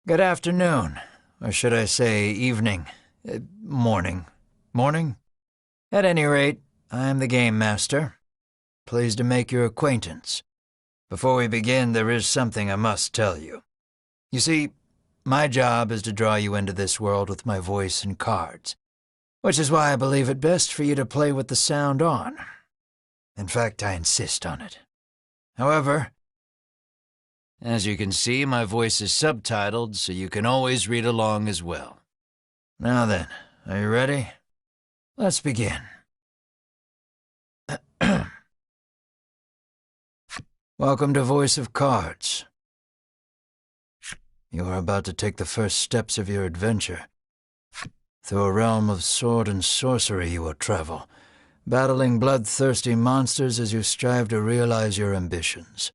Good afternoon, or should I say evening, morning. Morning? At any rate, I am the Game Master. Pleased to make your acquaintance. Before we begin, there is something I must tell you. You see, my job is to draw you into this world with my voice and cards, which is why I believe it best for you to play with the sound on. In fact, I insist on it. However, as you can see, my voice is subtitled, so you can always read along as well. Now then, are you ready? Let's begin. Welcome to Voice of Cards. You are about to take the first steps of your adventure. Through a realm of sword and sorcery you will travel, battling bloodthirsty monsters as you strive to realize your ambitions.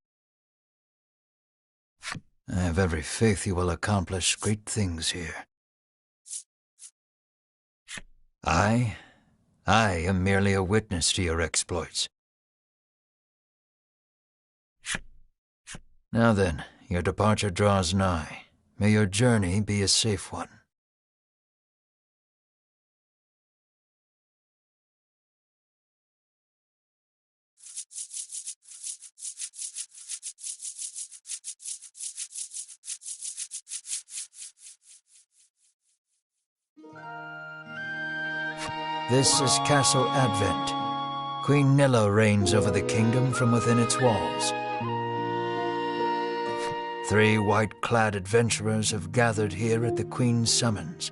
I have every faith you will accomplish great things here. I am merely a witness to your exploits. Now then, your departure draws nigh. May your journey be a safe one. This is Castle Advent. Queen Nilla reigns over the kingdom from within its walls. 3 white-clad adventurers have gathered here at the Queen's summons.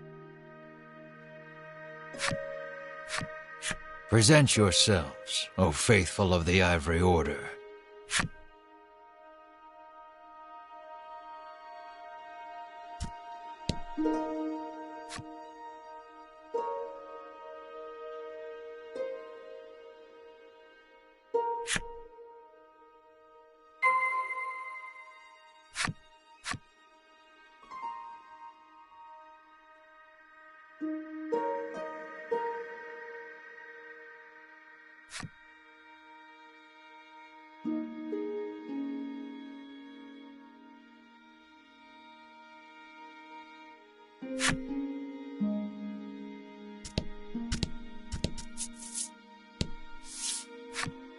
Present yourselves, O faithful of the Ivory Order.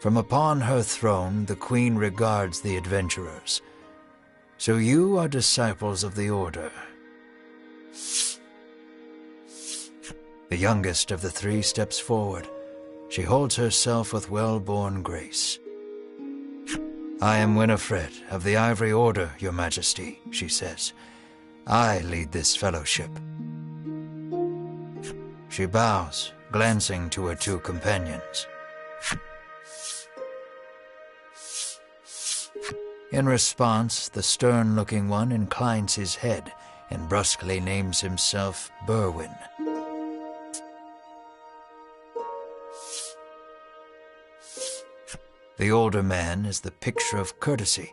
From upon her throne, the Queen regards the adventurers. So you are disciples of the Order. The youngest of the 3 steps forward. She holds herself with well-born grace. I am Winifred of the Ivory Order, Your Majesty, she says. I lead this fellowship. She bows, glancing to her 2 companions. In response, the stern-looking one inclines his head and brusquely names himself Berwin. The older man is the picture of courtesy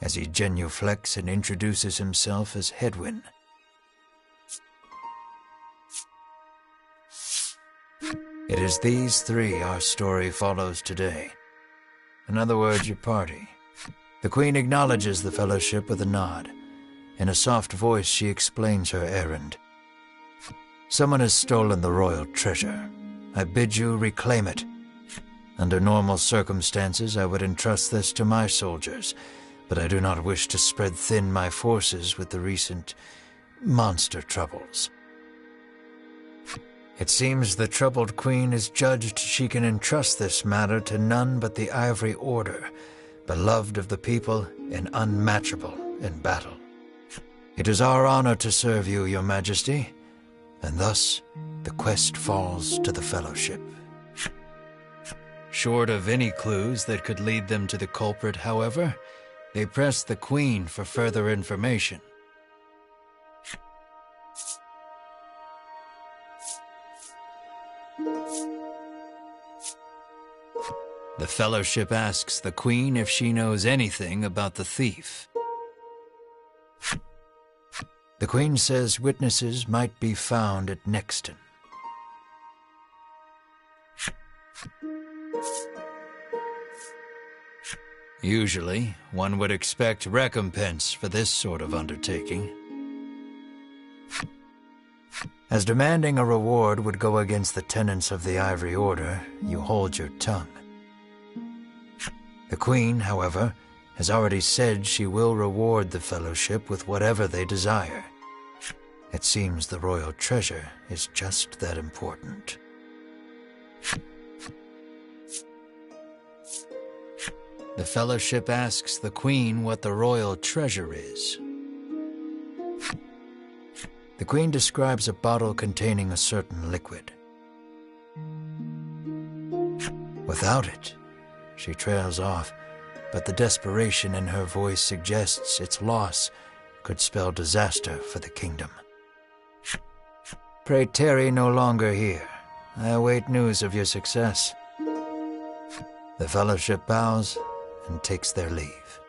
as he genuflects and introduces himself as Hedwyn. It is these 3 our story follows today. In other words, your party. The Queen acknowledges the fellowship with a nod. In a soft voice, she explains her errand. Someone has stolen the royal treasure. I bid you reclaim it. Under normal circumstances, I would entrust this to my soldiers, but I do not wish to spread thin my forces with the recent monster troubles. It seems the troubled Queen has judged she can entrust this matter to none but the Ivory Order, beloved of the people and unmatchable in battle. It is our honor to serve you, Your Majesty, and thus the quest falls to the Fellowship. Short of any clues that could lead them to the culprit, however, they press the Queen for further information. The Fellowship asks the Queen if she knows anything about the thief. The Queen says witnesses might be found at Nexton. Usually, one would expect recompense for this sort of undertaking. As demanding a reward would go against the tenets of the Ivory Order, you hold your tongue. The Queen, however, has already said she will reward the Fellowship with whatever they desire. It seems the royal treasure is just that important. The Fellowship asks the Queen what the royal treasure is. The Queen describes a bottle containing a certain liquid. Without it, she trails off, but the desperation in her voice suggests its loss could spell disaster for the kingdom. Pray tarry no longer here. I await news of your success. The Fellowship bows and takes their leave.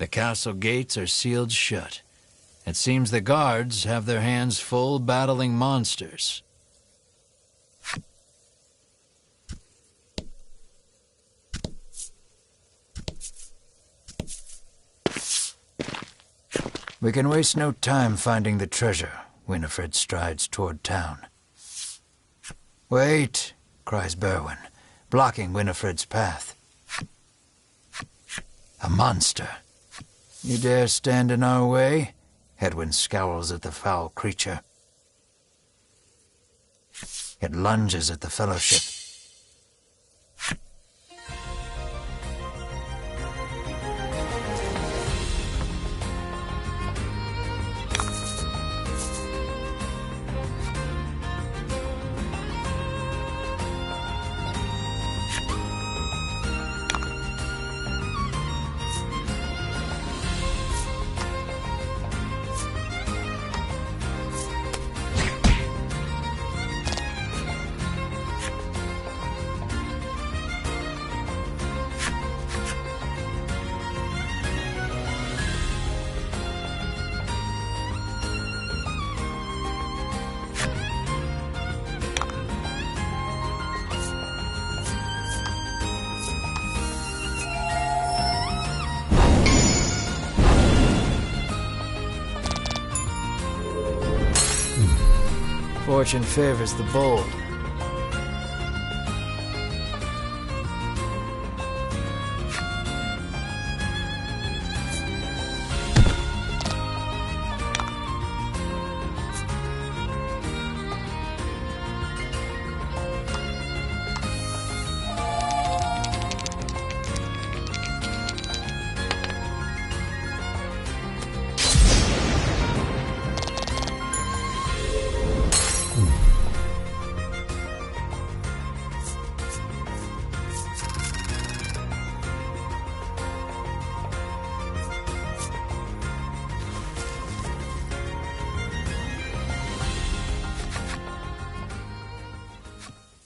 The castle gates are sealed shut. It seems the guards have their hands full battling monsters. We can waste no time finding the treasure. Winifred strides toward town. Wait, cries Berwin, blocking Winifred's path. A monster. You dare stand in our way? Hedwyn scowls at the foul creature. It lunges at the Fellowship. Fortune favors the bold.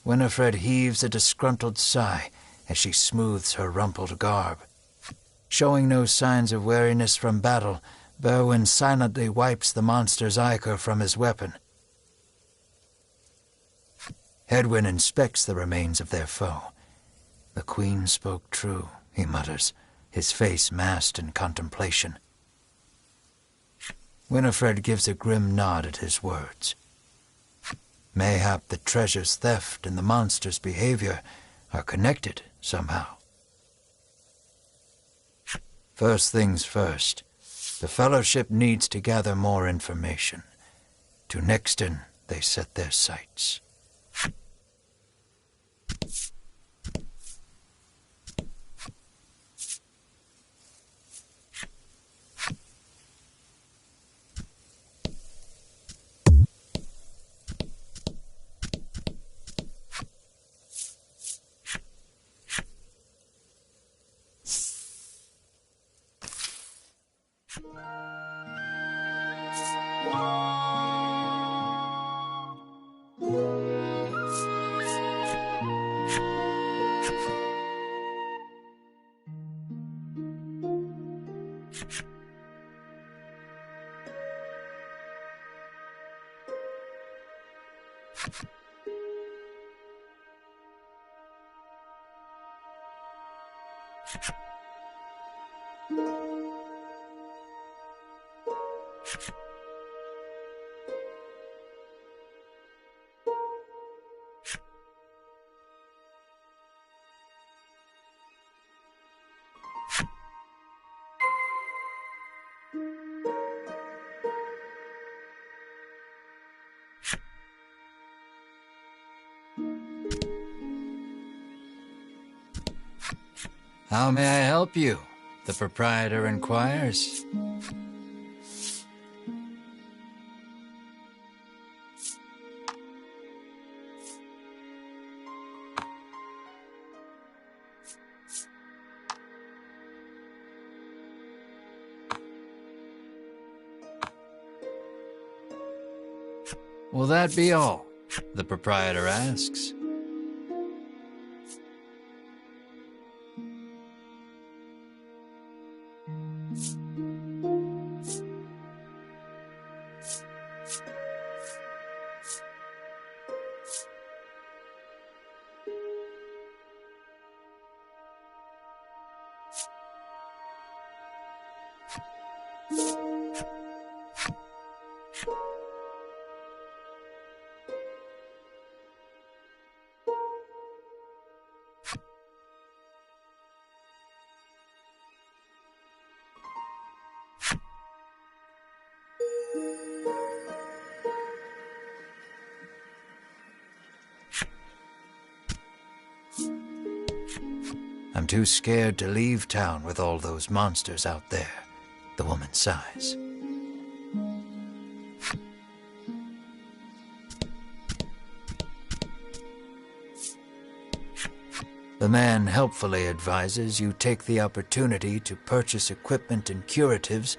Winifred heaves a disgruntled sigh as she smooths her rumpled garb. Showing no signs of weariness from battle, Berwin silently wipes the monster's ichor from his weapon. Hedwyn inspects the remains of their foe. "The Queen spoke true," he mutters, his face masked in contemplation. Winifred gives a grim nod at his words. Mayhap the treasure's theft and the monster's behavior are connected somehow. First things first, the Fellowship needs to gather more information. To Nexton they set their sights. "How may I help you?" the proprietor inquires. "Will that be all?" the proprietor asks. "I'm too scared to leave town with all those monsters out there," the woman sighs. The man helpfully advises you take the opportunity to purchase equipment and curatives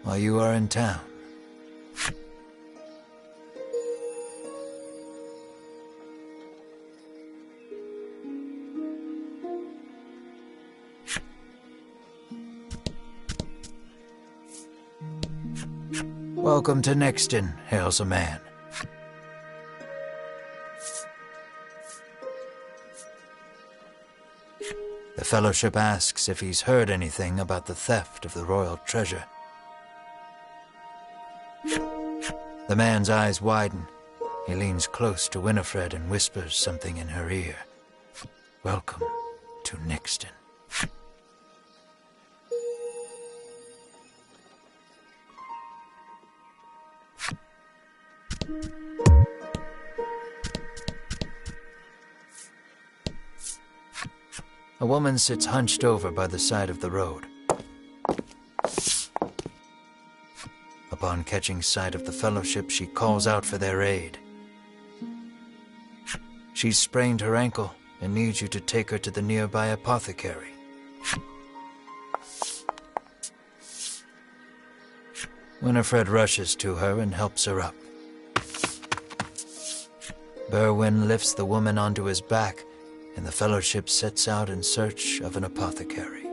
while you are in town. "Welcome to Nexton," hails a man. The Fellowship asks if he's heard anything about the theft of the royal treasure. The man's eyes widen. He leans close to Winifred and whispers something in her ear. "Welcome to Nexton." A woman sits hunched over by the side of the road. Upon catching sight of the Fellowship, she calls out for their aid. She's sprained her ankle and needs you to take her to the nearby apothecary. Winifred rushes to her and helps her up. Berwin lifts the woman onto his back, and the Fellowship sets out in search of an apothecary.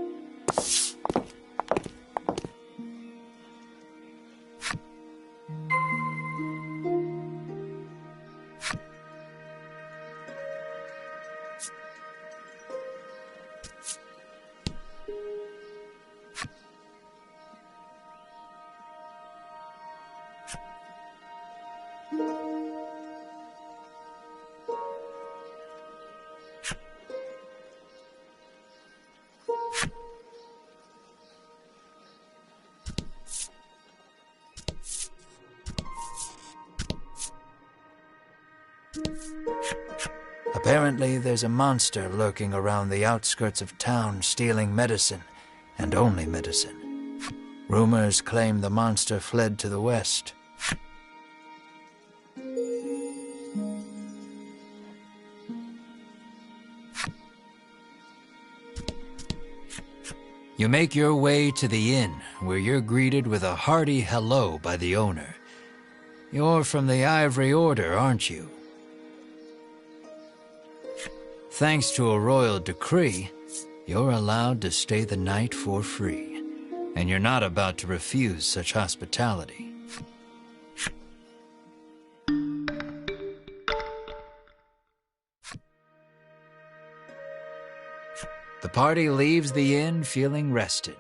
Apparently, there's a monster lurking around the outskirts of town stealing medicine, and only medicine. Rumors claim the monster fled to the west. You make your way to the inn, where you're greeted with a hearty hello by the owner. You're from the Ivory Order, aren't you? Thanks to a royal decree, you're allowed to stay the night for free, and you're not about to refuse such hospitality. The party leaves the inn feeling rested.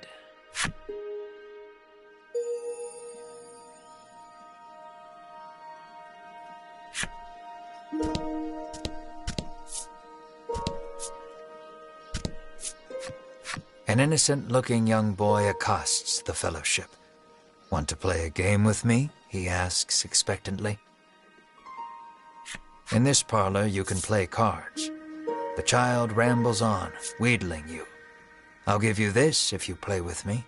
An innocent-looking young boy accosts the Fellowship. "Want to play a game with me?" he asks expectantly. In this parlor, you can play cards. The child rambles on, wheedling you. "I'll give you this if you play with me."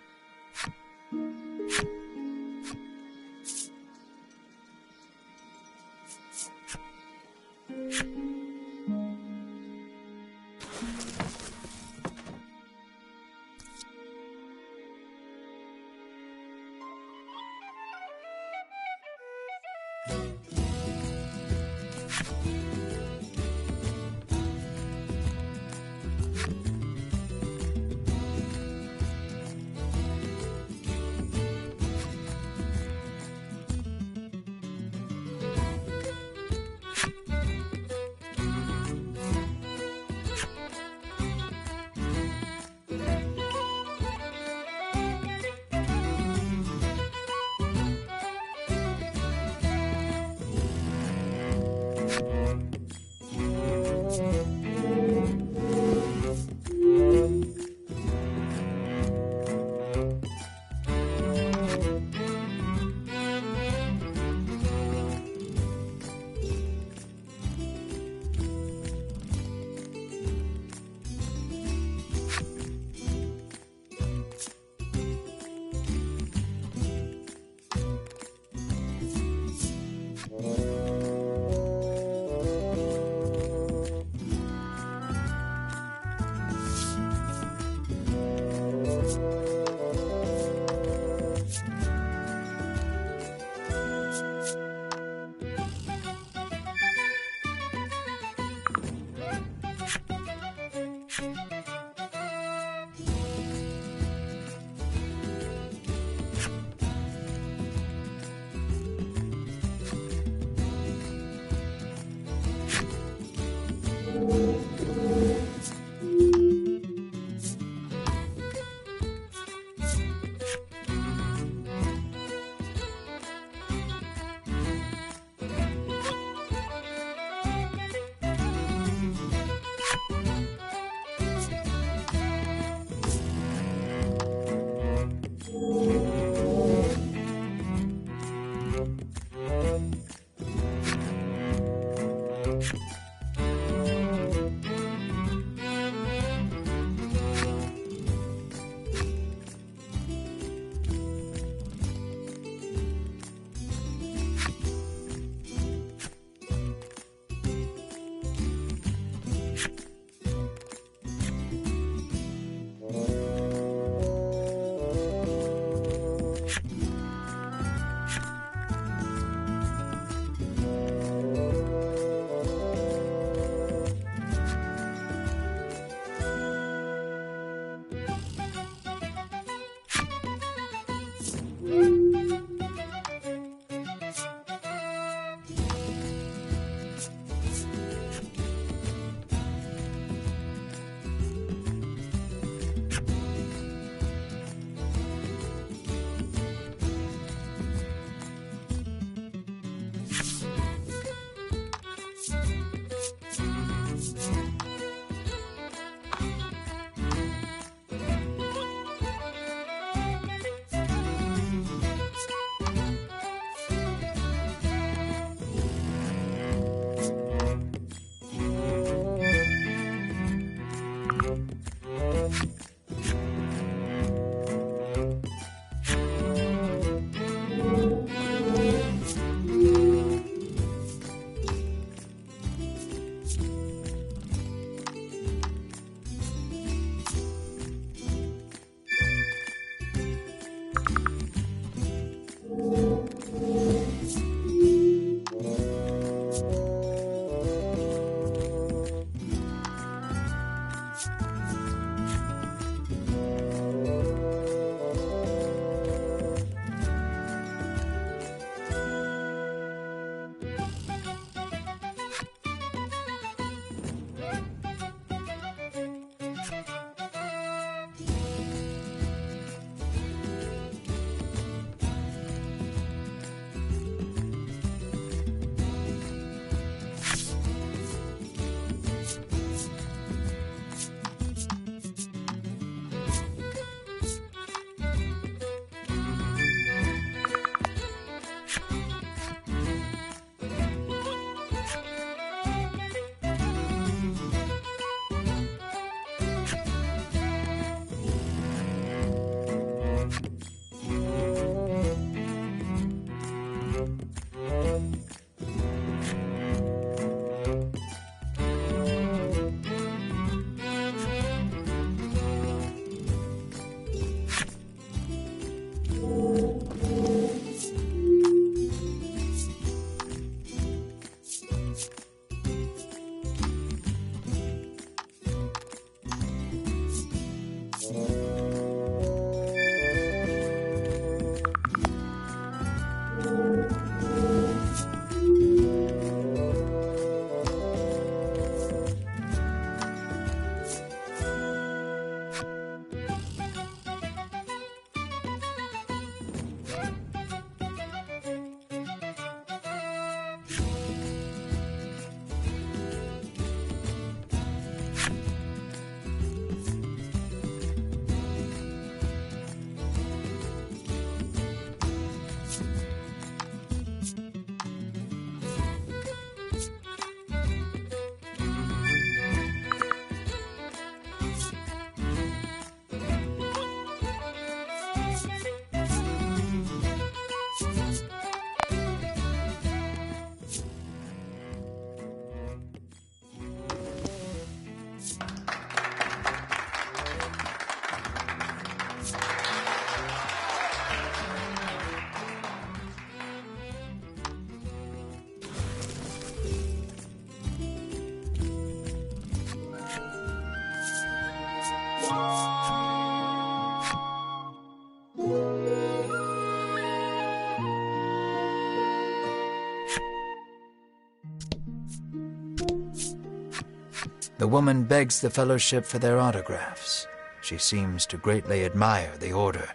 The woman begs the Fellowship for their autographs. She seems to greatly admire the Order.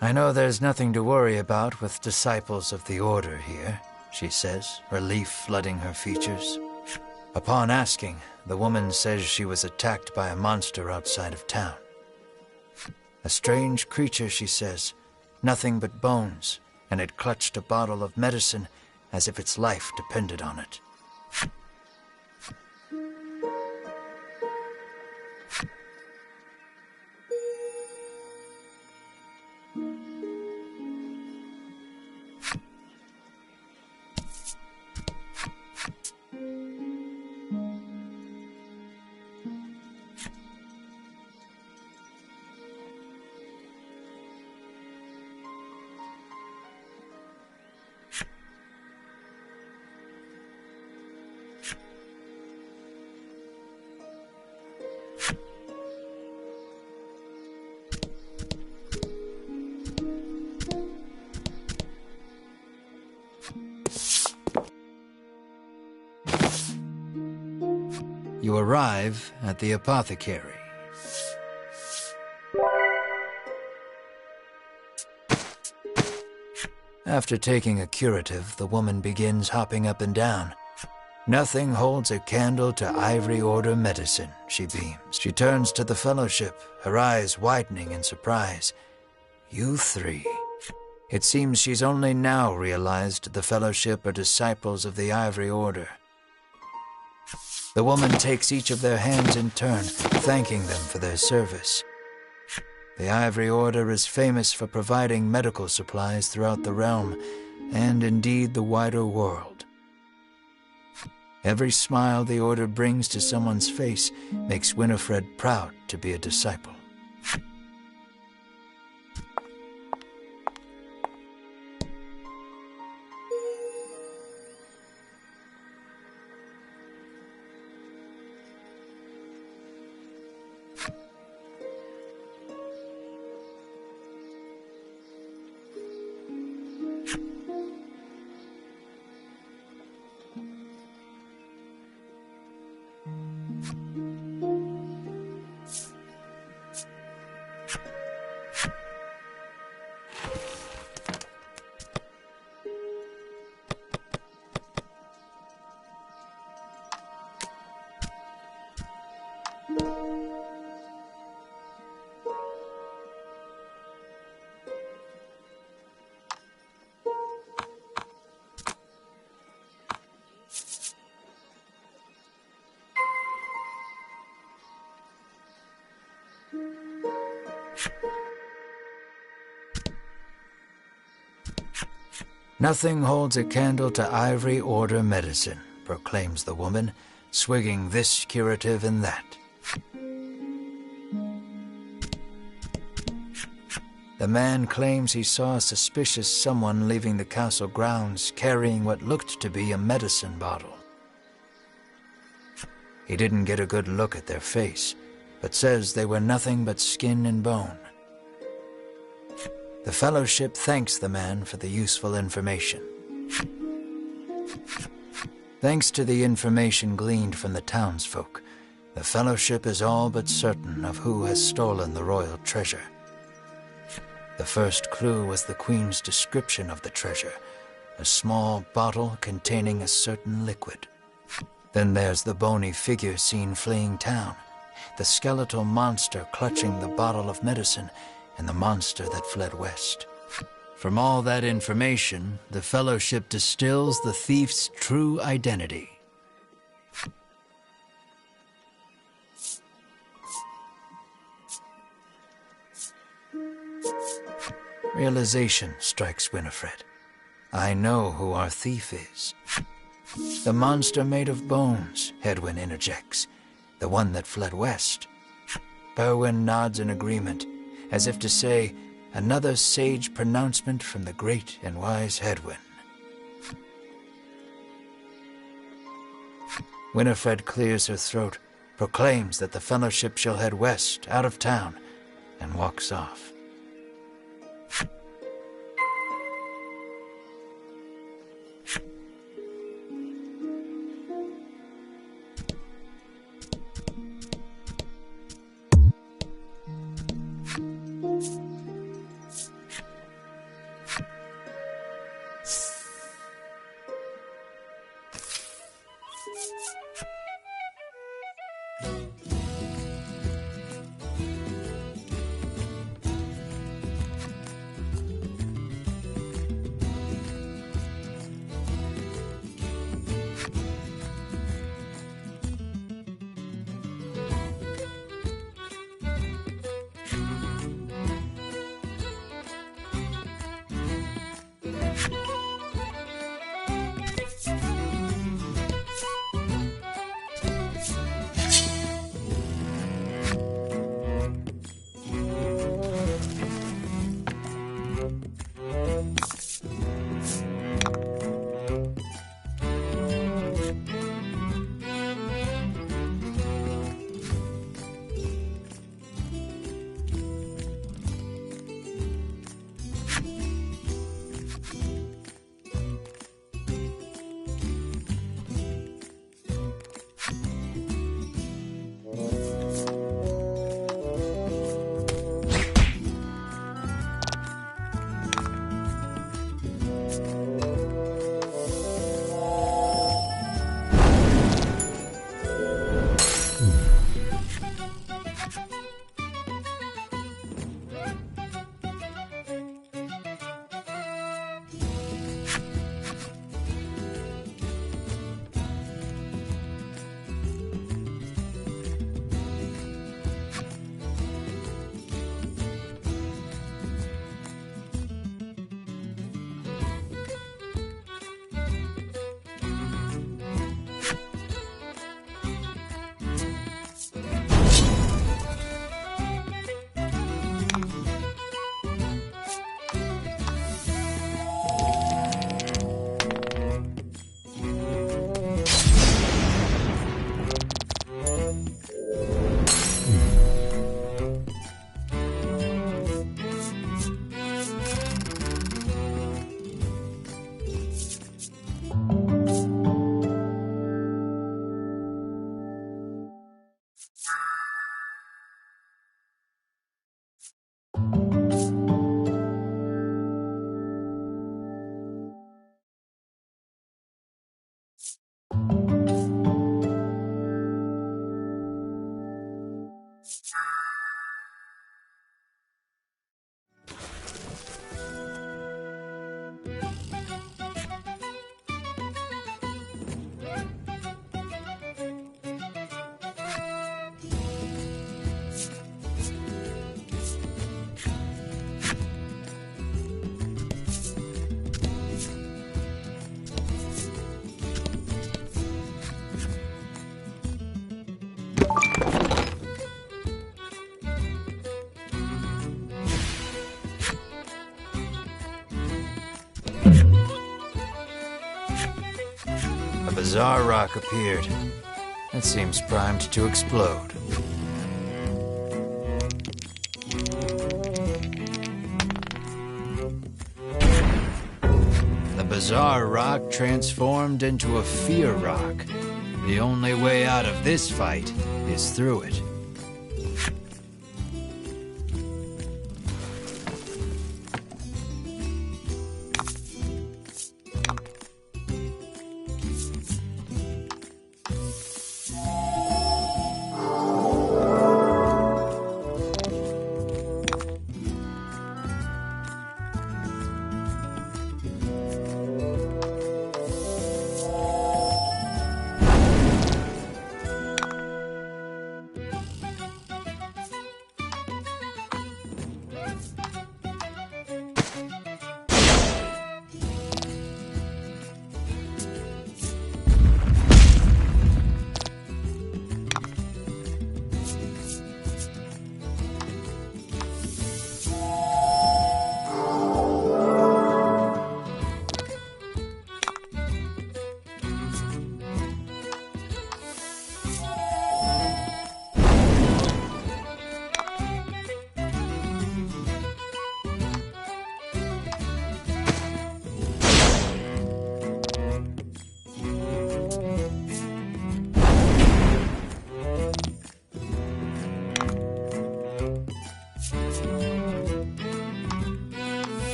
"I know there's nothing to worry about with disciples of the Order here," she says, relief flooding her features. Upon asking, the woman says she was attacked by a monster outside of town. A strange creature, she says, nothing but bones, and it clutched a bottle of medicine as if its life depended on it. You arrive at the apothecary. After taking a curative, the woman begins hopping up and down. "Nothing holds a candle to Ivory Order medicine," she beams. She turns to the Fellowship, her eyes widening in surprise. "You three." It seems she's only now realized the Fellowship are disciples of the Ivory Order. The woman takes each of their hands in turn, thanking them for their service. The Ivory Order is famous for providing medical supplies throughout the realm, and indeed the wider world. Every smile the Order brings to someone's face makes Winifred proud to be a disciple. "Nothing holds a candle to Ivory Order medicine," proclaims the woman, swigging this curative and that. The man claims he saw a suspicious someone leaving the castle grounds carrying what looked to be a medicine bottle. He didn't get a good look at their face, but says they were nothing but skin and bone. The Fellowship thanks the man for the useful information. Thanks to the information gleaned from the townsfolk, the Fellowship is all but certain of who has stolen the royal treasure. The first clue was the Queen's description of the treasure, a small bottle containing a certain liquid. Then there's the bony figure seen fleeing town, the skeletal monster clutching the bottle of medicine, and the monster that fled west. From all that information, the Fellowship distills the thief's true identity. Realization strikes Winifred. I know who our thief is. "The monster made of bones," Hedwyn interjects. "The one that fled west." Berwin nods in agreement, as if to say, another sage pronouncement from the great and wise Hedwyn. Winifred clears her throat, proclaims that the Fellowship shall head west, out of town, and walks off. bizarre rock appeared. It seems primed to explode. The bizarre rock transformed into a fear rock. The only way out of this fight is through it.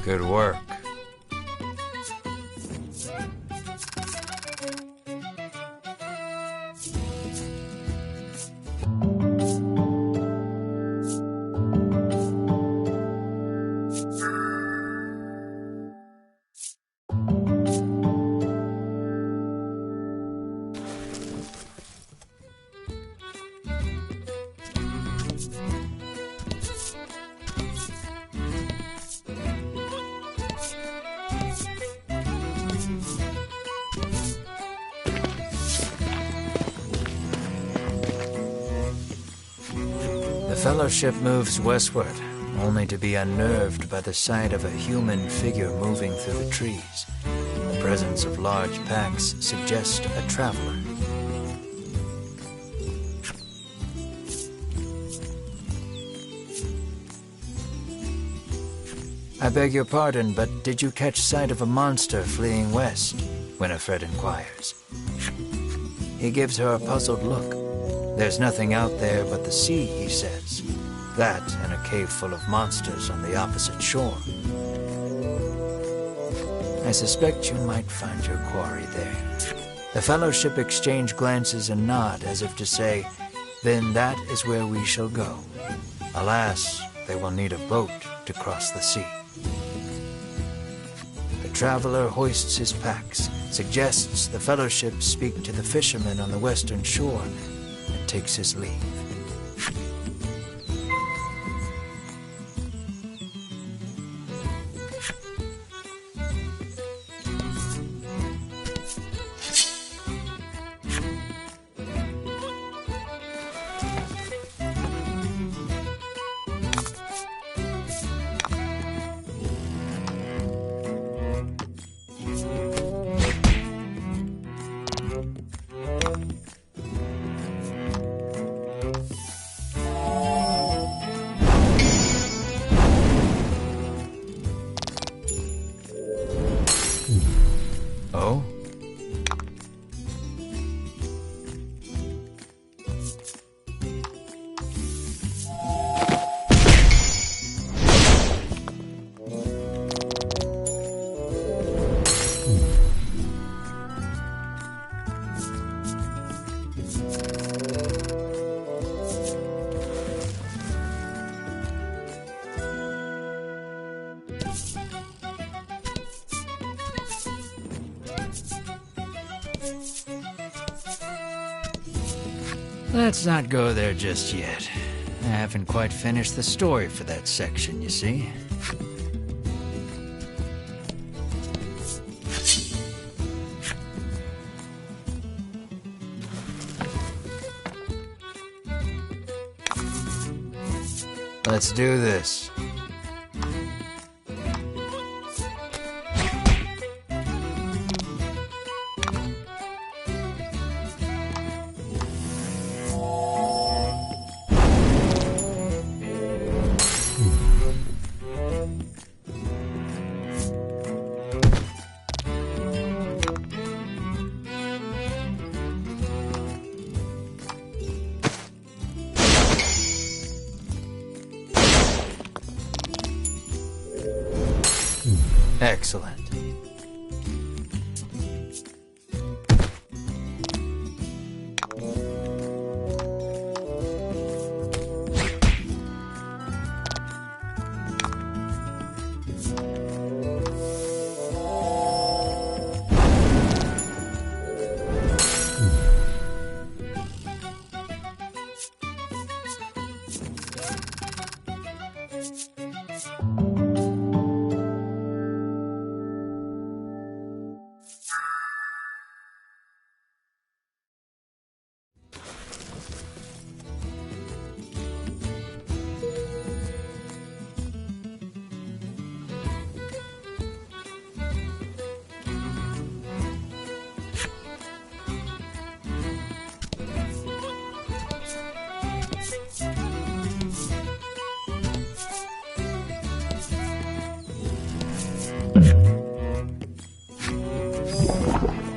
Good work. The Fellowship moves westward, only to be unnerved by the sight of a human figure moving through the trees. The presence of large packs suggests a traveler. I beg your pardon, but did you catch sight of a monster fleeing west? Winifred inquires. He gives her a puzzled look. There's nothing out there but the sea, he says. That and a cave full of monsters on the opposite shore. I suspect you might find your quarry there. The Fellowship exchange glances and nod as if to say, then that is where we shall go. Alas, they will need a boat to cross the sea. The traveler hoists his packs, suggests the Fellowship speak to the fishermen on the western shore, and takes his leave. Let's not go there just yet. I haven't quite finished the story for that section, you see. Let's do this. Excellent.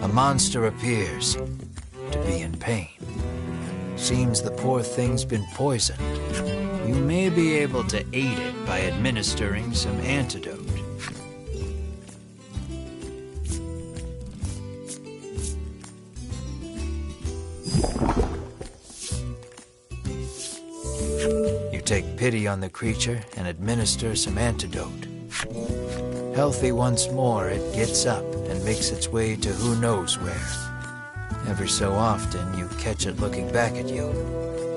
A monster appears to be in pain. Seems the poor thing's been poisoned. You may be able to aid it by administering some antidote. You take pity on the creature and administer some antidote. Healthy once more, it gets up and makes its way to who knows where. Every so often, you catch it looking back at you,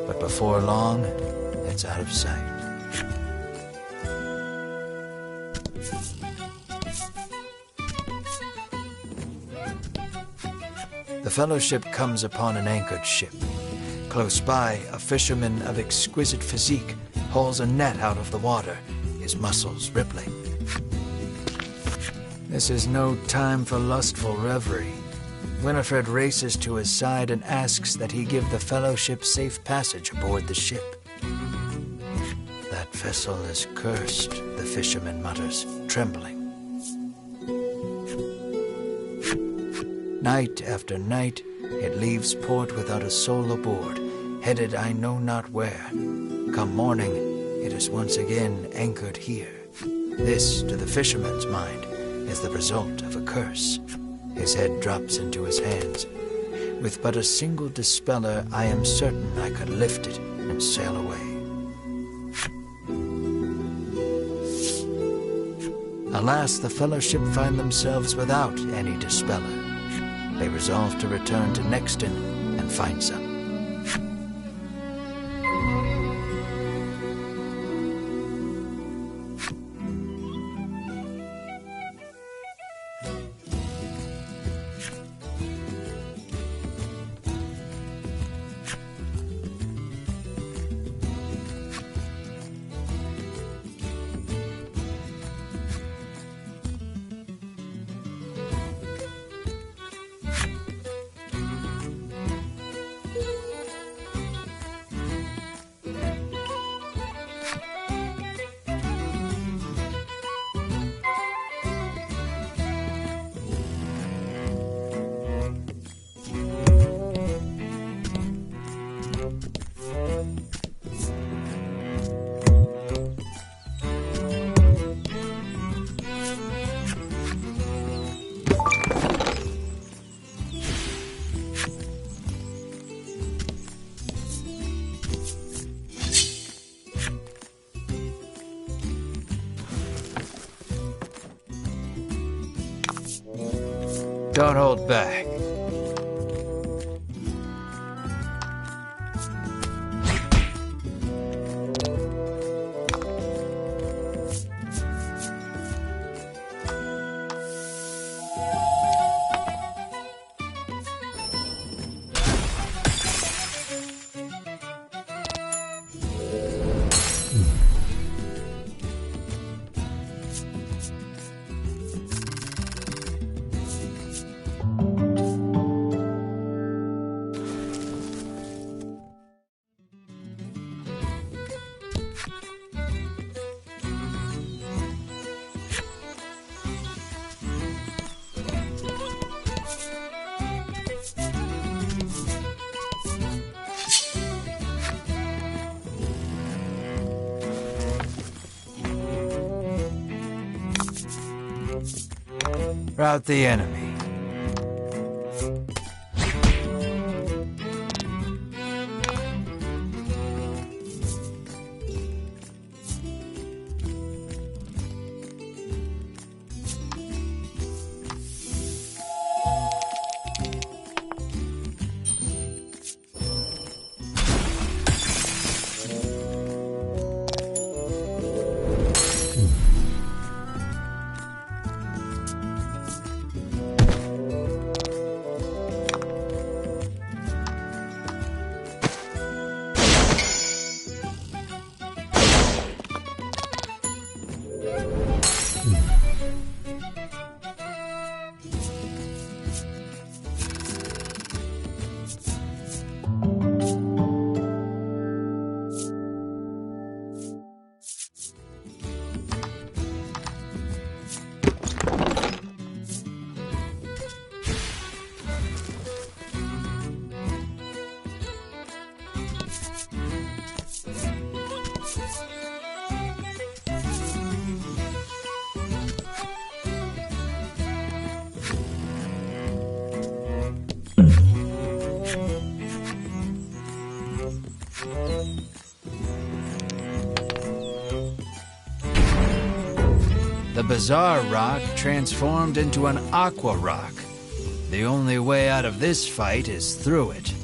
but before long, it's out of sight. The Fellowship comes upon an anchored ship. Close by, a fisherman of exquisite physique hauls a net out of the water, his muscles rippling. This is no time for lustful reverie. Winifred races to his side and asks that he give the Fellowship safe passage aboard the ship. That vessel is cursed, the fisherman mutters, trembling. Night after night, it leaves port without a soul aboard, headed I know not where. Come morning, it is once again anchored here. This, to the fisherman's mind, is the result of a curse. His head drops into his hands. With but a single dispeller, I am certain I could lift it and sail away. Alas, the Fellowship find themselves without any dispeller. They resolve to return to Nexton and find some. Don't hold back. Rout the enemy. The Bizarre Rock transformed into an Aqua Rock. The only way out of this fight is through it.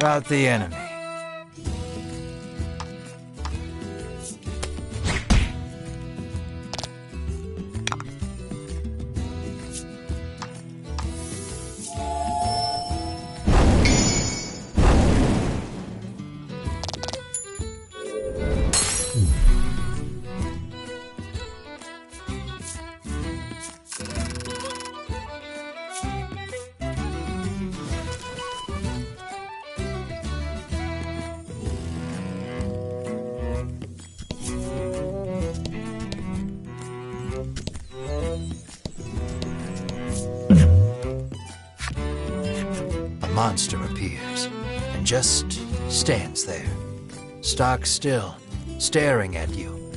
Rout the enemy. monster appears and just stands there, stock still, staring at you.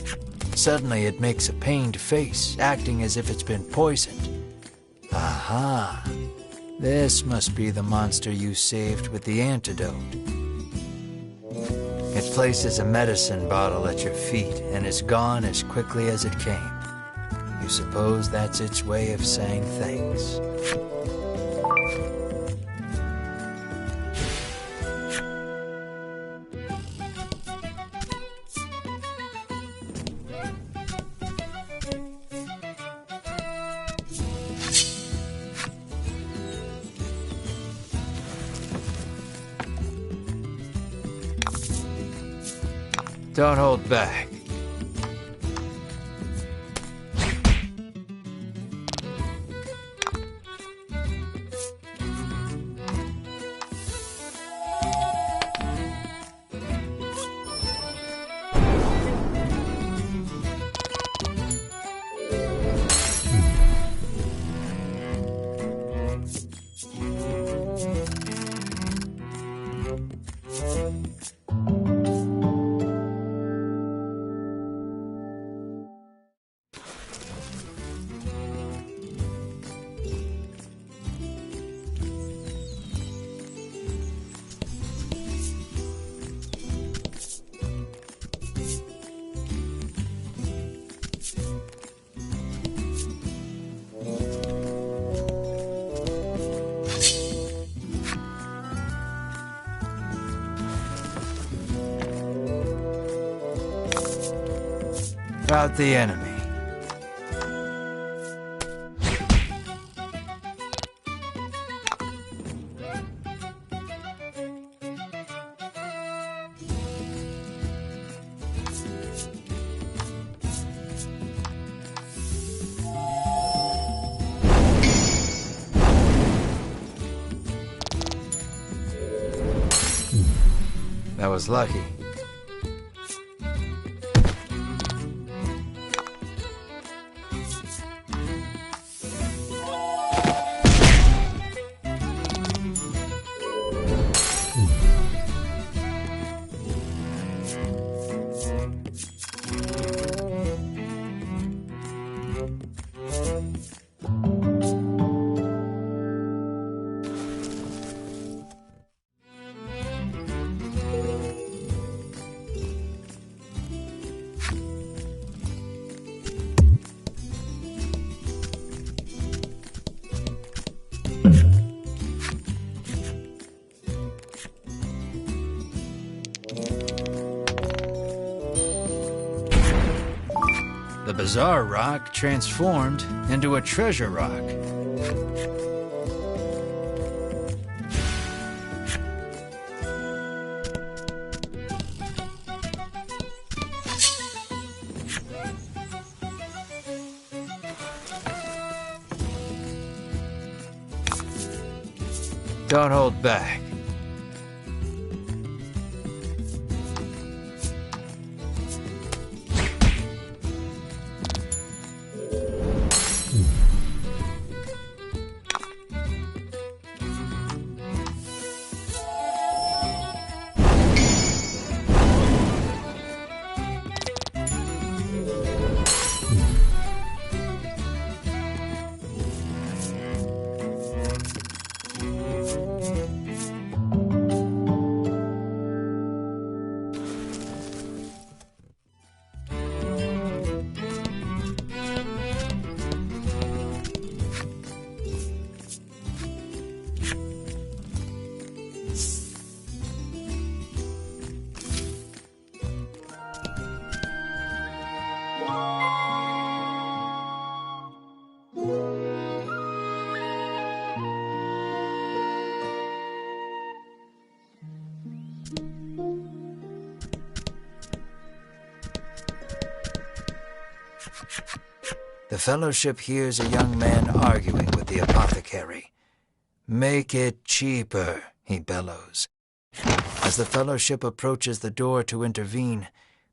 Suddenly it makes a pained face, acting as if it's been poisoned. Aha! This must be the monster you saved with the antidote. It places a medicine bottle at your feet and is gone as quickly as it came. You suppose that's its way of saying thanks. Don't hold back. About the enemy. That was lucky. The bizarre rock transformed into a treasure rock. Don't hold back. The Fellowship hears a young man arguing with the apothecary. "Make it cheaper," he bellows. As the Fellowship approaches the door to intervene,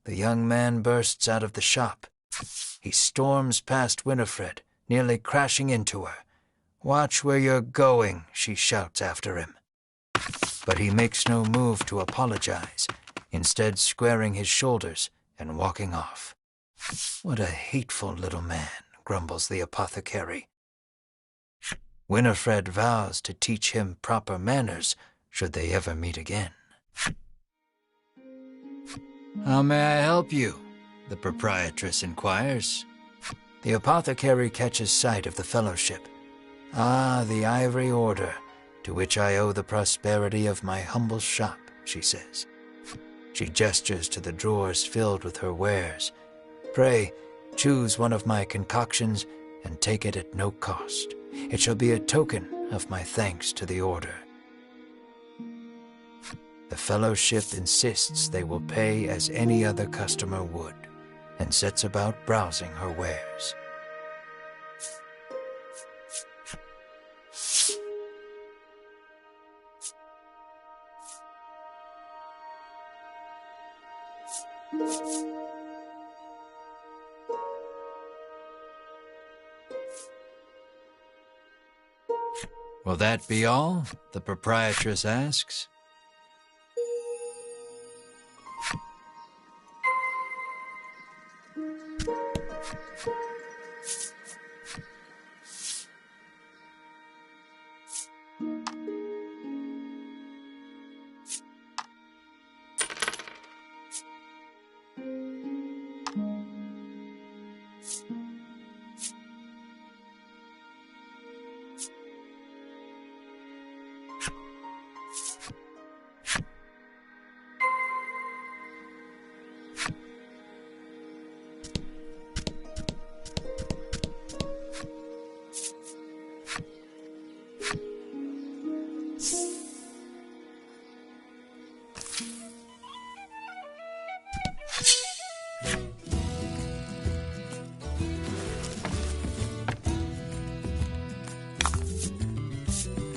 the young man bursts out of the shop. He storms past Winifred, nearly crashing into her. "Watch where you're going," she shouts after him. but he makes no move to apologize, instead squaring his shoulders and walking off. "What a hateful little man," grumbles the apothecary. Winifred vows to teach him proper manners should they ever meet again. "How may I help you?" the proprietress inquires. The apothecary catches sight of the fellowship. "Ah, the Ivory Order, to which I owe the prosperity of my humble shop," she says. She gestures to the drawers filled with her wares. "Pray, choose one of my concoctions and take it at no cost. It shall be a token of my thanks to the order." The fellowship insists they will pay as any other customer would, and sets about browsing her wares. "Will that be all?" the proprietress asks.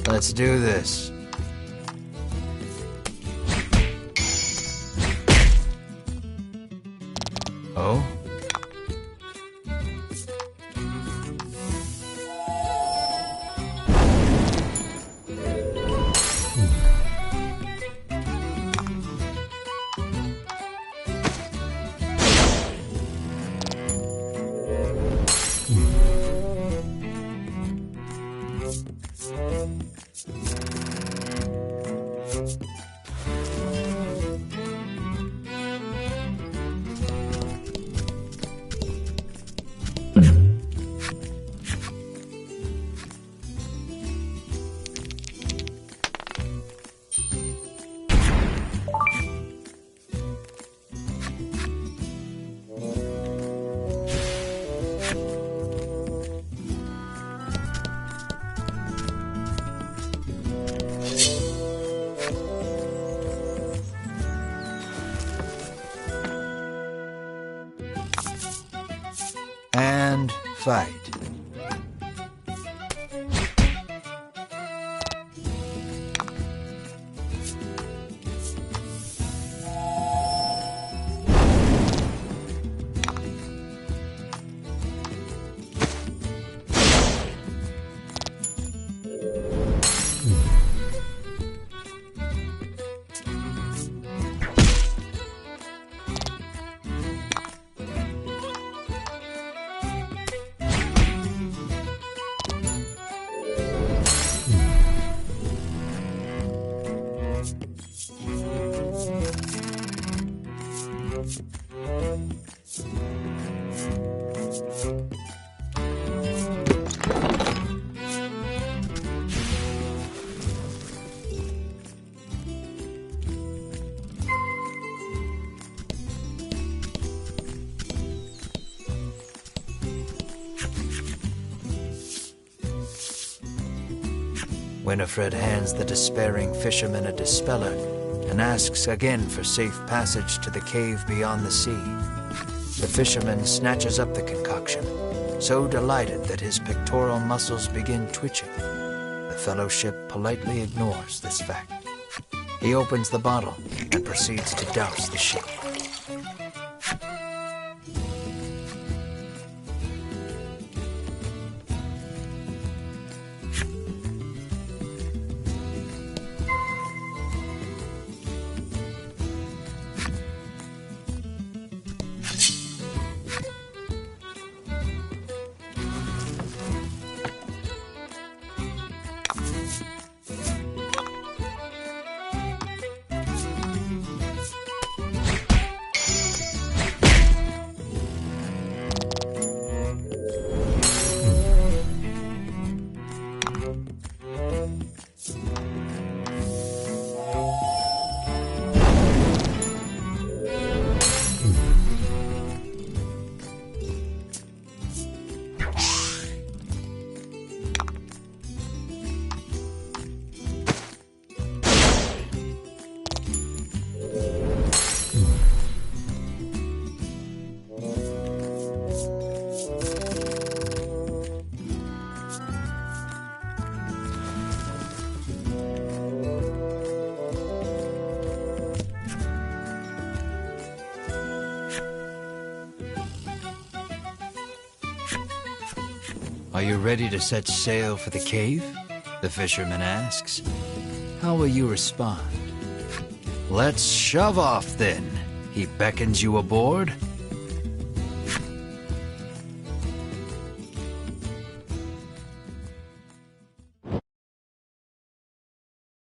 Let's do this. Oh? And fight. Winifred hands the despairing fisherman a dispeller and asks again for safe passage to the cave beyond the sea. The fisherman snatches up the concoction, so delighted that his pectoral muscles begin twitching. The fellowship politely ignores this fact. He opens the bottle and proceeds to douse the ship. Are you ready to set sail for the cave? The fisherman asks. How will you respond? Let's shove off then. He beckons you aboard.